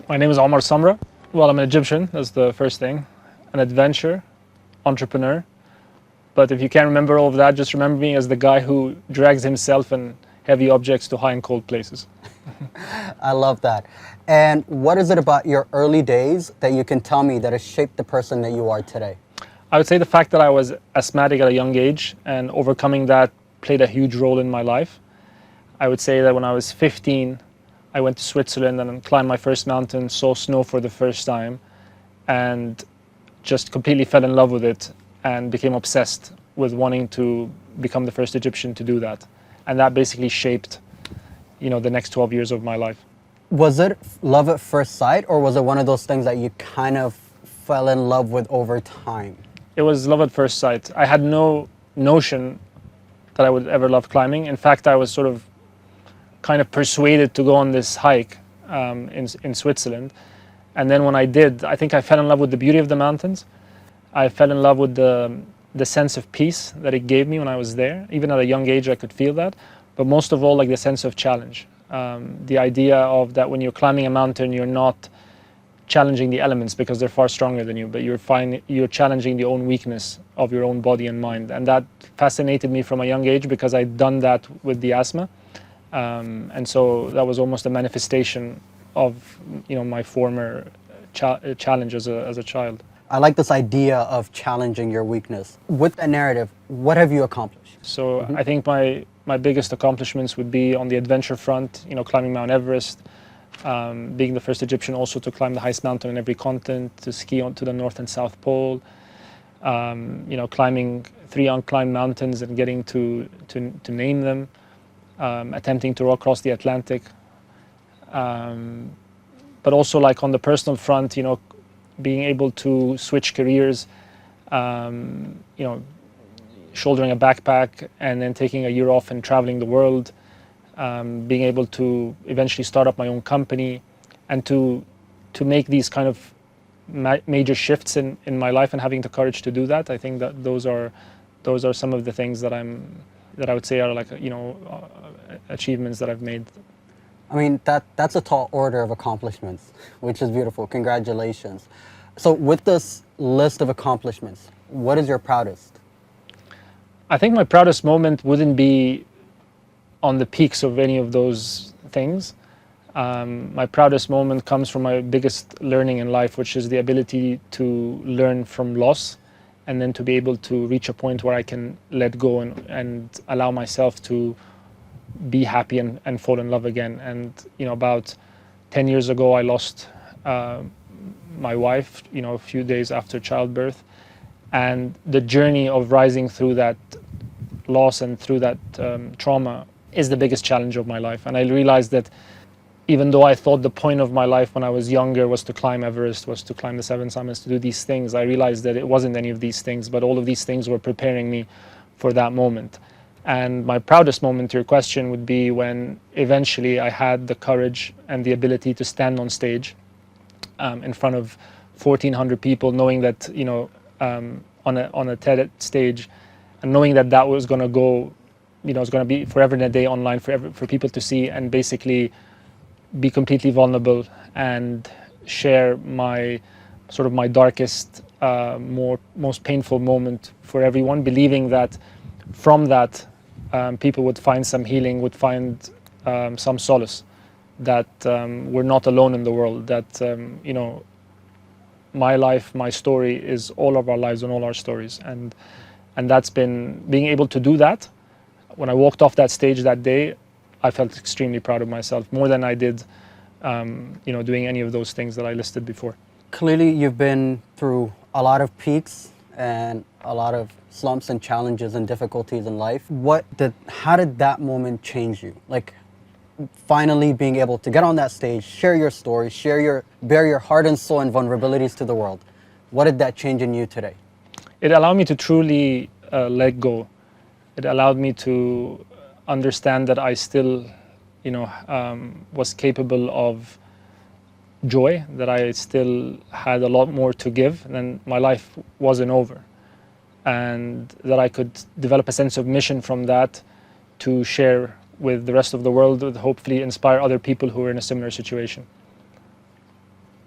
My name is Omar Samra. Well, I'm an Egyptian, that's the first thing. An adventurer, entrepreneur. But if you can't remember all of that, just remember me as the guy who drags himself and heavy objects to high and cold places. I love that. And what is it about your early days that you can tell me that has shaped the person that you are today? I would say the fact that I was asthmatic at a young age and overcoming that played a huge role in my life. I would say that when I was 15, I went to Switzerland and climbed my first mountain, saw snow for the first time, and just completely fell in love with it and became obsessed with wanting to become the first Egyptian to do that. And that basically shaped, the next 12 years of my life. Was it love at first sight, or was it one of those things that you kind of fell in love with over time? It was love at first sight. I had no notion that I would ever love climbing. In fact, I was sort of kind of persuaded to go on this hike in Switzerland. And then when I did, I think I fell in love with the beauty of the mountains. I fell in love with the sense of peace that it gave me when I was there. Even at a young age, I could feel that. But most of all, like the sense of challenge. The idea of that when you're climbing a mountain, you're not challenging the elements because they're far stronger than you, but you're challenging the own weakness of your own body and mind. And that fascinated me from a young age because I'd done that with the asthma. And so that was almost a manifestation of my former challenge as a child. I like this idea of challenging your weakness. With that narrative, what have you accomplished? So I think my biggest accomplishments would be on the adventure front, climbing Mount Everest, being the first Egyptian also to climb the highest mountain on every continent, to ski onto the North and South Pole, climbing 3 unclimbed mountains and getting to name them, attempting to rock across the Atlantic. But also like on the personal front, being able to switch careers, shouldering a backpack and then taking a year off and traveling the world, being able to eventually start up my own company and to make these kind of major shifts in my life and having the courage to do that. I think that those are some of the things that I would say are like, achievements that I've made. I mean, that's a tall order of accomplishments, which is beautiful. Congratulations. So with this list of accomplishments, what is your proudest? I think my proudest moment wouldn't be on the peaks of any of those things. My proudest moment comes from my biggest learning in life, which is the ability to learn from loss and then to be able to reach a point where I can let go and allow myself to be happy and fall in love again. And about 10 years ago I lost my wife a few days after childbirth, and the journey of rising through that loss and through that trauma is the biggest challenge of my life. And I realized that even though I thought the point of my life when I was younger was to climb Everest, was to climb the 7 summits, to do these things, I realized that it wasn't any of these things, but all of these things were preparing me for that moment. And my proudest moment to your question would be when eventually I had the courage and the ability to stand on stage in front of 1,400 people, knowing that, on a TED stage, and knowing that was going to go, it's going to be forever and a day online for people to see, and basically be completely vulnerable and share my darkest, most painful moment for everyone, believing that from that people would find some healing, would find some solace, that we're not alone in the world, that my life, my story is all of our lives and all our stories, and that's been being able to do that. When I walked off that stage that day, I felt extremely proud of myself, more than I did doing any of those things that I listed before. Clearly you've been through a lot of peaks and a lot of slumps and challenges and difficulties in life. How did that moment change you? Like, finally being able to get on that stage, share your story, bare your heart and soul and vulnerabilities to the world. What did that change in you today? It allowed me to truly let go. It allowed me to understand that I still, was capable of joy, that I still had a lot more to give, and then my life wasn't over. And that I could develop a sense of mission from that to share with the rest of the world, to hopefully inspire other people who are in a similar situation.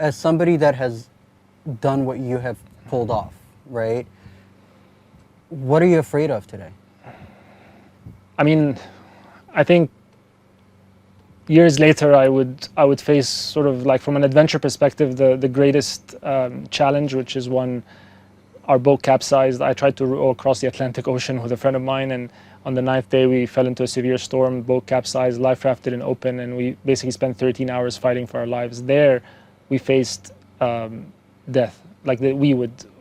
As somebody that has done what you have pulled off, right? What are you afraid of today? I mean, I think years later, I would face sort of like from an adventure perspective the greatest challenge, which is one our boat capsized. I tried to row across the Atlantic Ocean with a friend of mine, and on the ninth day we fell into a severe storm. Boat capsized, life raft didn't open, and we basically spent 13 hours fighting for our lives. There, we faced death, like that we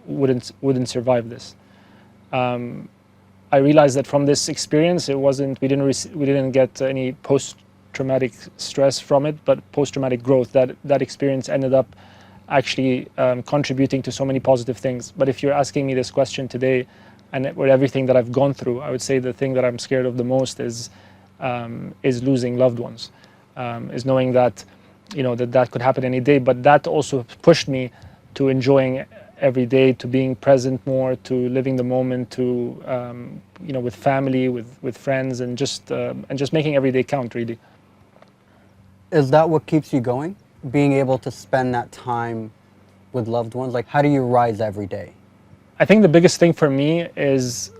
wouldn't survive this. I realized that from this experience, we didn't get any post-traumatic stress from it, but post-traumatic growth. That experience ended up actually contributing to so many positive things. But if you're asking me this question today, and with everything that I've gone through, I would say the thing that I'm scared of the most is losing loved ones, is knowing that that could happen any day. But that also pushed me to enjoying every day, to being present more, to living the moment, to with family, with friends, and just making every day count, really. Is that what keeps you going? Being able to spend that time with loved ones? Like, how do you rise every day? I think the biggest thing for me is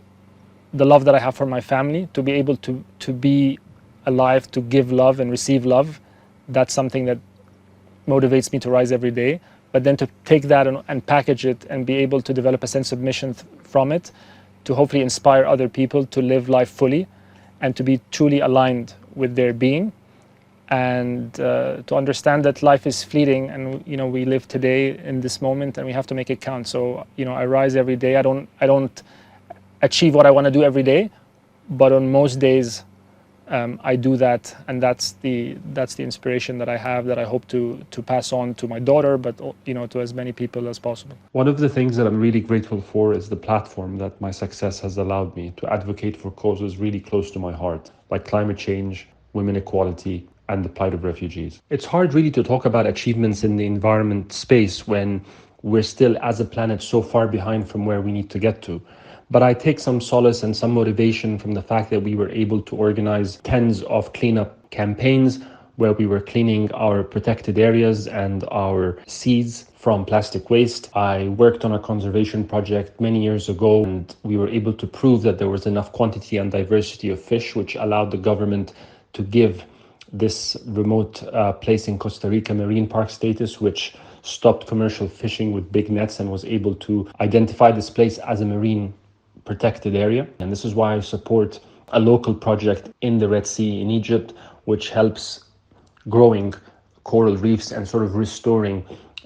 the love that I have for my family, to be able to be alive, to give love and receive love. That's something that motivates me to rise every day. But then to take that and package it and be able to develop a sense of mission from it, to hopefully inspire other people to live life fully and to be truly aligned with their being, and to understand that life is fleeting, and we live today in this moment, and we have to make it count. So I rise every day. I don't achieve what I want to do every day, but on most days I do that, and that's the inspiration that I have, that I hope to pass on to my daughter, but to as many people as possible. One of the things that I'm really grateful for is the platform that my success has allowed me to advocate for causes really close to my heart, like climate change, women equality, and the plight of refugees. It's hard really to talk about achievements in the environment space when we're still, as a planet, so far behind from where we need to get to. But I take some solace and some motivation from the fact that we were able to organize tens of cleanup campaigns where we were cleaning our protected areas and our seas from plastic waste. I worked on a conservation project many years ago, and we were able to prove that there was enough quantity and diversity of fish, which allowed the government to give this remote place in Costa Rica marine park status, which stopped commercial fishing with big nets and was able to identify this place as a marine protected area. And this is why I support a local project in the Red Sea in Egypt, which helps growing coral reefs and sort of restoring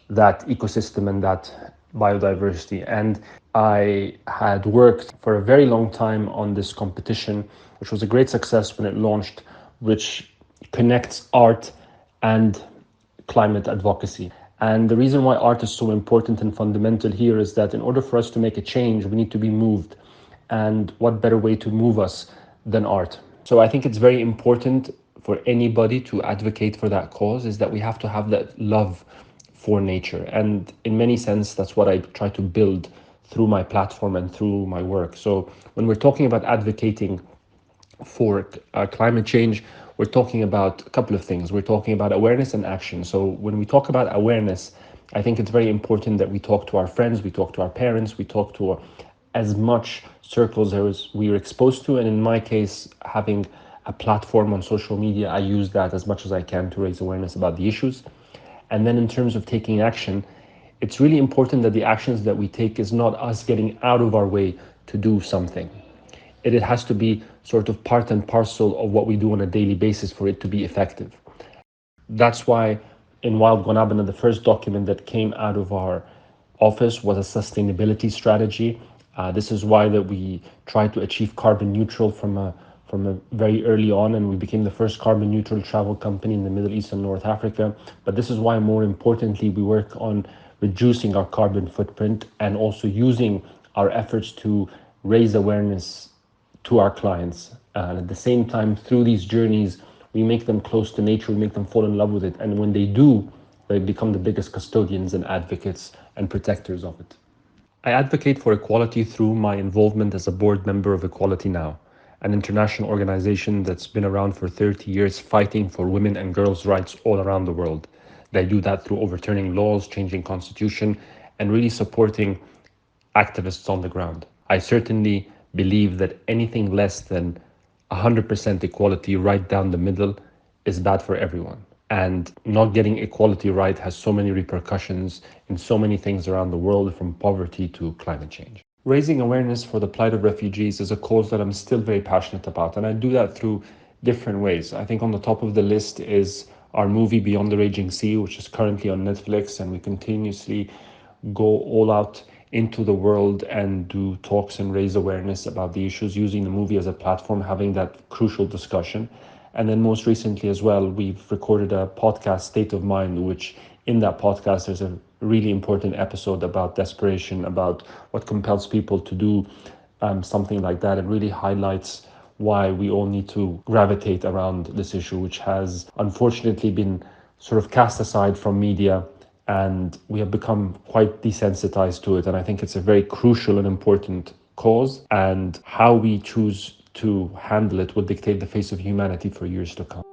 that ecosystem and that biodiversity. And I had worked for a very long time on this competition, which was a great success when it launched, which connects art and climate advocacy. And the reason why art is so important and fundamental here is that in order for us to make a change, we need to be moved. And what better way to move us than art? So I think it's very important for anybody to advocate for that cause, is that we have to have that love for nature. And in many sense, that's what I try to build through my platform and through my work. So when we're talking about advocating for climate change, we're talking about a couple of things. We're talking about awareness and action. So when we talk about awareness, I think it's very important that we talk to our friends, we talk to our parents, we talk to as much circles as we are exposed to. And in my case, having a platform on social media, I use that as much as I can to raise awareness about the issues. And then in terms of taking action, it's really important that the actions that we take is not us getting out of our way to do something. It has to be sort of part and parcel of what we do on a daily basis for it to be effective. That's why in Wild Guanabana, the first document that came out of our office was a sustainability strategy. This is why that we tried to achieve carbon neutral from a very early on, and we became the first carbon neutral travel company in the Middle East and North Africa. But this is why, more importantly, we work on reducing our carbon footprint and also using our efforts to raise awareness to our clients. And at the same time, through these journeys, we make them close to nature, we make them fall in love with it. And when they do, they become the biggest custodians and advocates and protectors of it. I advocate for equality through my involvement as a board member of Equality Now, an international organization that's been around for 30 years fighting for women and girls' rights all around the world. I do that through overturning laws, changing constitution, and really supporting activists on the ground. I certainly believe that anything less than 100% equality right down the middle is bad for everyone. And not getting equality right has so many repercussions in so many things around the world, from poverty to climate change. Raising awareness for the plight of refugees is a cause that I'm still very passionate about, and I do that through different ways. I think on the top of the list is our movie Beyond the Raging Sea, which is currently on Netflix, and we continuously go all out into the world and do talks and raise awareness about the issues, using the movie as a platform, having that crucial discussion. And then most recently as well, we've recorded a podcast, State of Mind, which in that podcast, there's a really important episode about desperation, about what compels people to do something like that. It really highlights why we all need to gravitate around this issue, which has unfortunately been sort of cast aside from media, and we have become quite desensitized to it. And I think it's a very crucial and important cause, and how we choose to handle it will dictate the face of humanity for years to come.